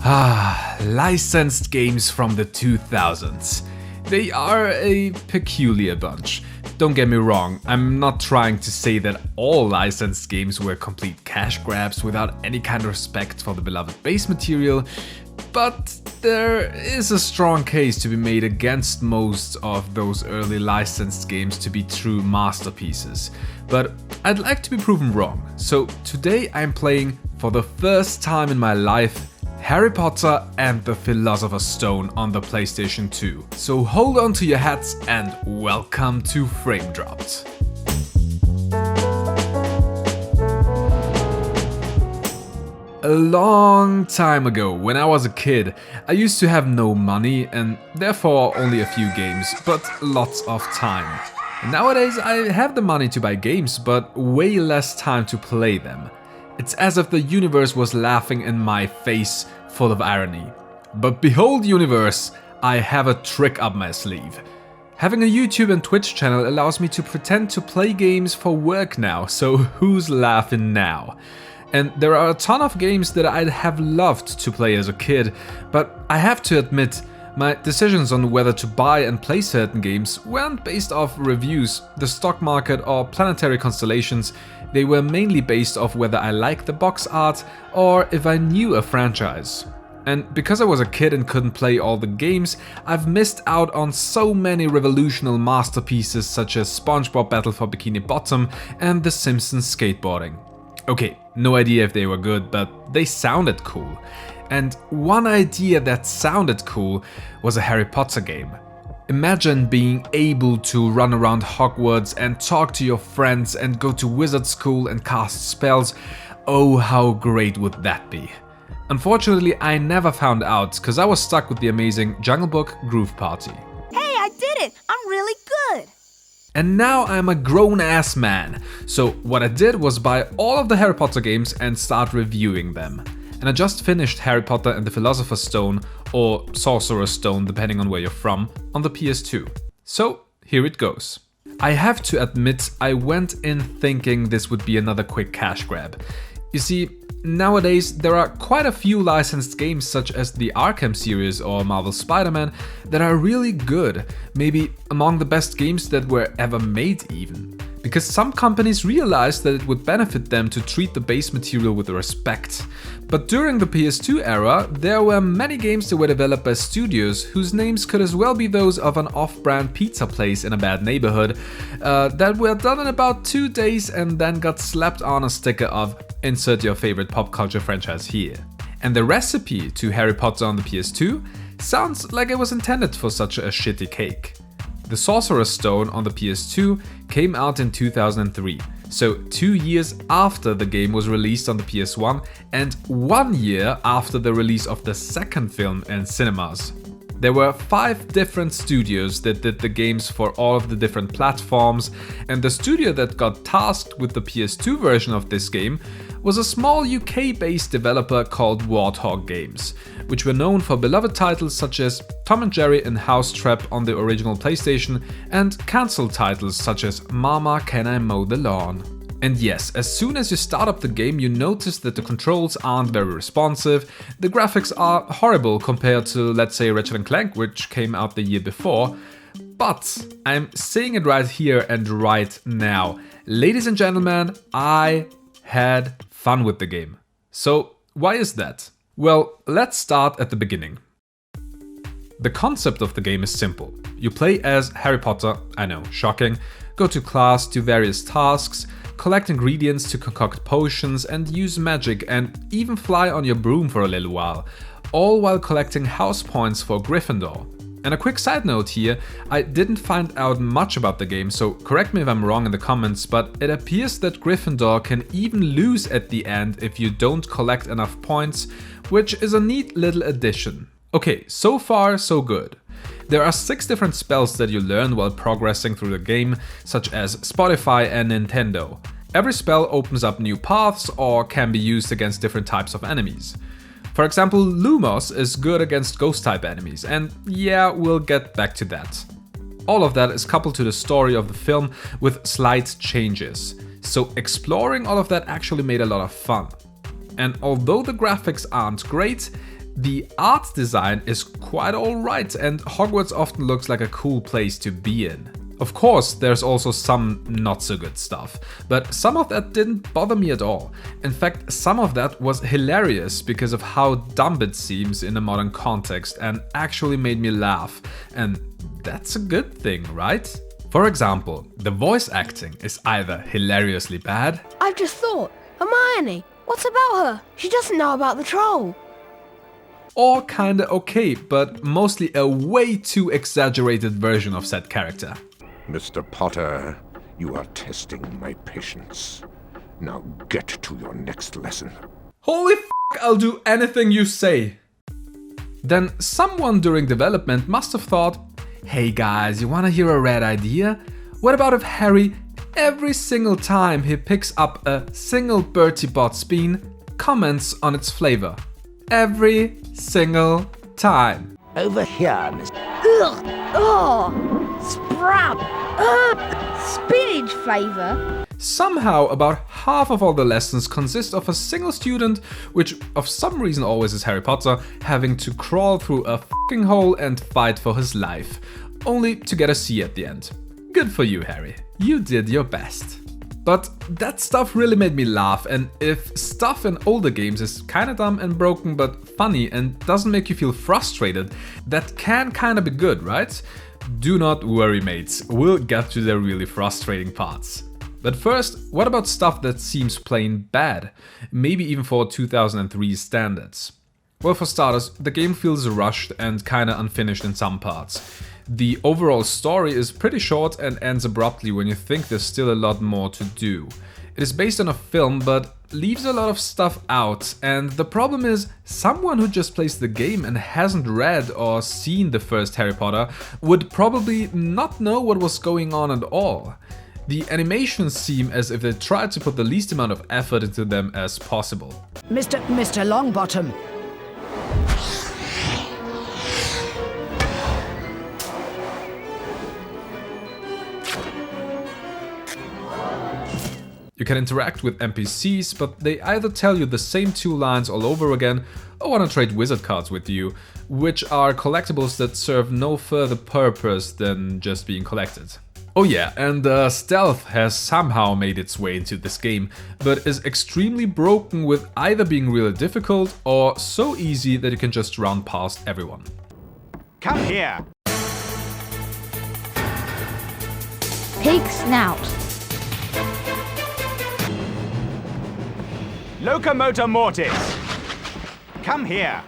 Licensed games from the 2000s. They are a peculiar bunch. Don't get me wrong, I'm not trying to say that all licensed games were complete cash grabs without any kind of respect for the beloved base material, but there is a strong case to be made against most of those early licensed games to be true masterpieces. But I'd like to be proven wrong, so today I'm playing, for the first time in my life, Harry Potter and the Philosopher's Stone on the PlayStation 2. So hold on to your hats and welcome to Frame Dropped. A long time ago, when I was a kid, I used to have no money and therefore only a few games, but lots of time. And nowadays I have the money to buy games, but way less time to play them. It's as if the universe was laughing in my face, full of irony. But behold, universe, I have a trick up my sleeve. Having a YouTube and Twitch channel allows me to pretend to play games for work now, so who's laughing now? And there are a ton of games that I'd have loved to play as a kid, but I have to admit, my decisions on whether to buy and play certain games weren't based off reviews, the stock market or planetary constellations. They were mainly based off whether I liked the box art or if I knew a franchise. And because I was a kid and couldn't play all the games, I've missed out on so many revolutionary masterpieces such as SpongeBob Battle for Bikini Bottom and The Simpsons Skateboarding. Okay, no idea if they were good, but they sounded cool. And one idea that sounded cool was a Harry Potter game. Imagine being able to run around Hogwarts and talk to your friends and go to wizard school and cast spells. Oh, how great would that be? Unfortunately, I never found out because I was stuck with the amazing Jungle Book Groove Party. Hey, I did it! I'm really good! And now I'm a grown-ass man. So what I did was buy all of the Harry Potter games and start reviewing them. And I just finished Harry Potter and the Philosopher's Stone, or Sorcerer's Stone depending on where you're from, on the PS2. So here it goes. I have to admit I went in thinking this would be another quick cash grab. You see, nowadays there are quite a few licensed games such as the Arkham series or Marvel Spider-Man that are really good, maybe among the best games that were ever made even. Because some companies realized that it would benefit them to treat the base material with respect. But during the PS2 era, there were many games that were developed by studios whose names could as well be those of an off-brand pizza place in a bad neighborhood that were done in about 2 days and then got slapped on a sticker of "Insert your favorite pop culture franchise here." And the recipe to Harry Potter on the PS2 sounds like it was intended for such a shitty cake. The Sorcerer's Stone on the PS2 came out in 2003, so 2 years after the game was released on the PS1 and 1 year after the release of the second film in cinemas. There were 5 different studios that did the games for all of the different platforms, and the studio that got tasked with the PS2 version of this game was a small UK-based developer called Warthog Games, which were known for beloved titles such as Tom and Jerry and House Trap on the original PlayStation, and cancelled titles such as Mama Can I Mow the Lawn? And yes, as soon as you start up the game, you notice that the controls aren't very responsive, the graphics are horrible compared to, let's say, Ratchet & Clank, which came out the year before. But I'm saying it right here and right now. Ladies and gentlemen, I had fun with the game. So why is that? Well, let's start at the beginning. The concept of the game is simple. You play as Harry Potter, I know, shocking, go to class, do various tasks, collect ingredients to concoct potions and use magic and even fly on your broom for a little while, all while collecting house points for Gryffindor. And a quick side note here, I didn't find out much about the game, so correct me if I'm wrong in the comments, but it appears that Gryffindor can even lose at the end if you don't collect enough points, which is a neat little addition. Okay, so far so good. There are 6 different spells that you learn while progressing through the game, such as Spotify and Nintendo. Every spell opens up new paths or can be used against different types of enemies. For example, Lumos is good against ghost-type enemies, and yeah, we'll get back to that. All of that is coupled to the story of the film with slight changes, so exploring all of that actually made a lot of fun. And although the graphics aren't great, The art design is quite alright, and Hogwarts often looks like a cool place to be in. Of course, there's also some not so good stuff, but some of that didn't bother me at all. In fact, some of that was hilarious because of how dumb it seems in a modern context and actually made me laugh, and that's a good thing, right? For example, the voice acting is either hilariously bad. I've just thought, Hermione, what's about her? She doesn't know about the troll. Or kinda okay, but mostly a way too exaggerated version of said character. Mr. Potter, you are testing my patience. Now get to your next lesson. Holy f***, I'll do anything you say. Then someone during development must have thought, hey guys, you wanna hear a rad idea? What about if Harry, every single time he picks up a single Bertie Bott's bean, comments on its flavor? Every single time. Over here, Miss. Ugh! Oh! Sprout! Spinach flavour? Somehow, about half of all the lessons consist of a single student, which of some reason always is Harry Potter, having to crawl through a fucking hole and fight for his life, only to get a C at the end. Good for you, Harry. You did your best. But that stuff really made me laugh, and if stuff in older games is kinda dumb and broken but funny and doesn't make you feel frustrated, that can kinda be good, right? Do not worry, mates, we'll get to the really frustrating parts. But first, what about stuff that seems plain bad? Maybe even for 2003 standards. Well, for starters, the game feels rushed and kinda unfinished in some parts. The overall story is pretty short and ends abruptly when you think there's still a lot more to do. It is based on a film, but leaves a lot of stuff out, and the problem is, someone who just plays the game and hasn't read or seen the first Harry Potter would probably not know what was going on at all. The animations seem as if they tried to put the least amount of effort into them as possible. Mr. Longbottom. You can interact with NPCs, but they either tell you the same two lines all over again or want to trade wizard cards with you, which are collectibles that serve no further purpose than just being collected. Oh yeah, and stealth has somehow made its way into this game, but is extremely broken with either being really difficult or so easy that you can just run past everyone. Come here! Pig snout. Locomotor Mortis! Come here!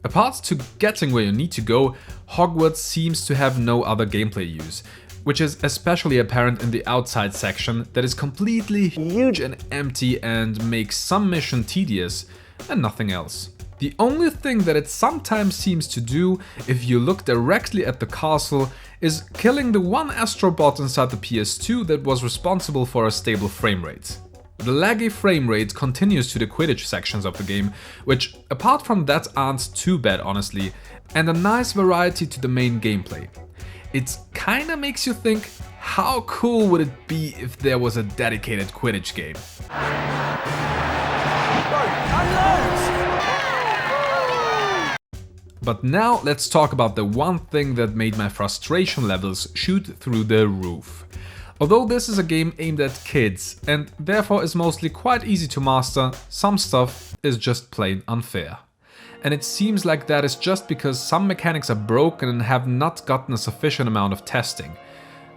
Apart to getting where you need to go, Hogwarts seems to have no other gameplay use, which is especially apparent in the outside section that is completely huge and empty and makes some mission tedious and nothing else. The only thing that it sometimes seems to do, if you look directly at the castle, is killing the one astrobot inside the PS2 that was responsible for a stable frame rate. The laggy frame rate continues to the Quidditch sections of the game, which apart from that aren't too bad honestly, and a nice variety to the main gameplay. It kinda makes you think, how cool would it be if there was a dedicated Quidditch game? But now let's talk about the one thing that made my frustration levels shoot through the roof. Although this is a game aimed at kids and therefore is mostly quite easy to master, some stuff is just plain unfair. And it seems like that is just because some mechanics are broken and have not gotten a sufficient amount of testing.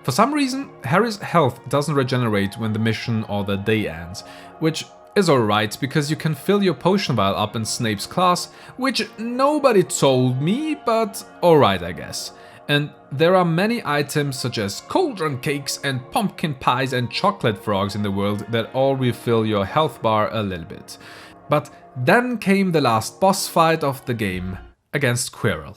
For some reason, Harry's health doesn't regenerate when the mission or the day ends, which is alright because you can fill your potion vial up in Snape's class, which nobody told me, but alright I guess. And there are many items such as cauldron cakes and pumpkin pies and chocolate frogs in the world that all refill your health bar a little bit. But then came the last boss fight of the game against Quirrell.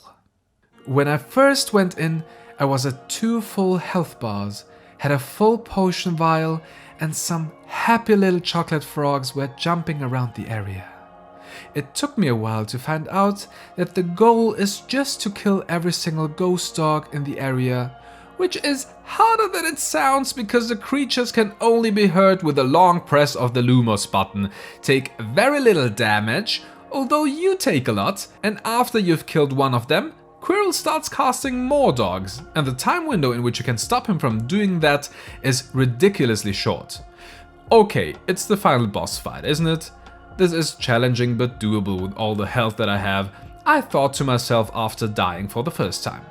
When I first went in, I was at 2 full health bars, had a full potion vial, and some happy little chocolate frogs were jumping around the area. It took me a while to find out that the goal is just to kill every single ghost dog in the area, which is harder than it sounds because the creatures can only be hurt with a long press of the Lumos button, take very little damage, although you take a lot, and after you've killed one of them, Quirrell starts casting more dogs, and the time window in which you can stop him from doing that is ridiculously short. Okay, it's the final boss fight, isn't it? This is challenging but doable with all the health that I have, I thought to myself after dying for the first time.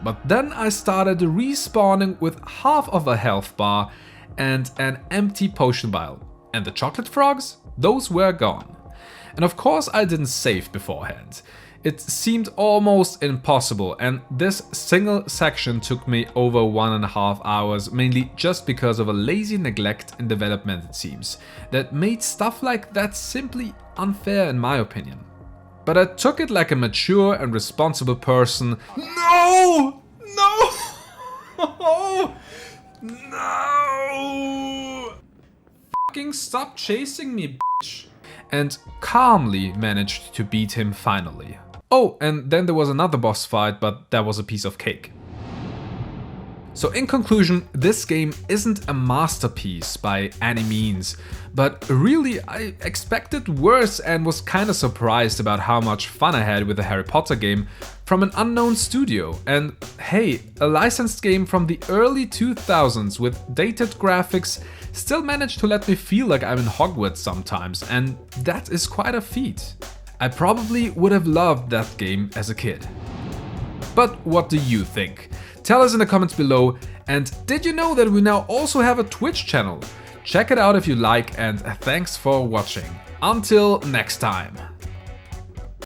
But then I started respawning with half of a health bar and an empty potion vial. And the chocolate frogs? Those were gone. And of course I didn't save beforehand. It seemed almost impossible, and this single section took me over 1.5 hours, mainly just because of a lazy neglect in development, it seems, that made stuff like that simply unfair in my opinion. But I took it like a mature and responsible person. No! No! No! Fucking stop chasing me, bitch! And calmly managed to beat him finally. Oh, and then there was another boss fight, but that was a piece of cake. So in conclusion, this game isn't a masterpiece by any means, but really I expected worse and was kinda surprised about how much fun I had with the Harry Potter game from an unknown studio. And hey, a licensed game from the early 2000s with dated graphics still managed to let me feel like I'm in Hogwarts sometimes, and that is quite a feat. I probably would have loved that game as a kid. But what do you think? Tell us in the comments below, and did you know that we now also have a Twitch channel? Check it out if you like, and thanks for watching. Until next time.